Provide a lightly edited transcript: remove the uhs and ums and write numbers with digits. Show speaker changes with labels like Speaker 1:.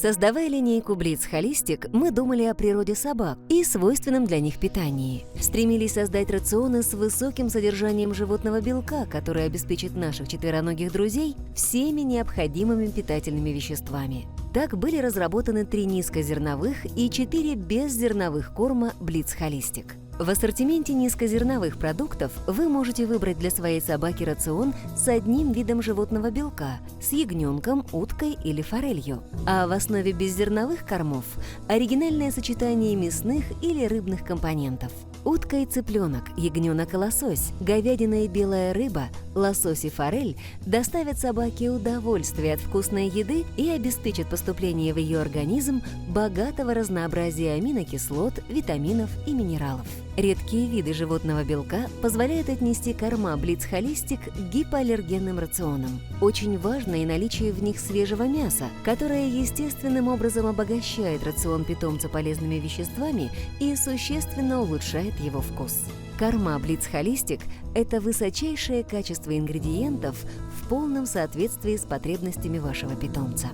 Speaker 1: Создавая линейку Blitz Holistic, мы думали о природе собак и свойственном для них питании. Стремились создать рационы с высоким содержанием животного белка, который обеспечит наших четвероногих друзей всеми необходимыми питательными веществами. Так были разработаны 3 низкозерновых и 4 беззерновых корма Blitz Holistic. В ассортименте низкозерновых продуктов вы можете выбрать для своей собаки рацион с одним видом животного белка – с ягненком, уткой или форелью. А в основе беззерновых кормов – оригинальное сочетание мясных или рыбных компонентов. Утка и цыпленок, ягненок и лосось, говядина и белая рыба, лосось и форель доставят собаке удовольствие от вкусной еды и обеспечат поступление в ее организм богатого разнообразия аминокислот, витаминов и минералов. Редкие виды животного белка позволяют отнести корма Blitz Holistic к гипоаллергенным рационам. Очень важно и наличие в них свежего мяса, которое естественным образом обогащает рацион питомца полезными веществами и существенно улучшает его вкус. Корма Blitz Holistic – это высочайшее качество ингредиентов в полном соответствии с потребностями вашего питомца.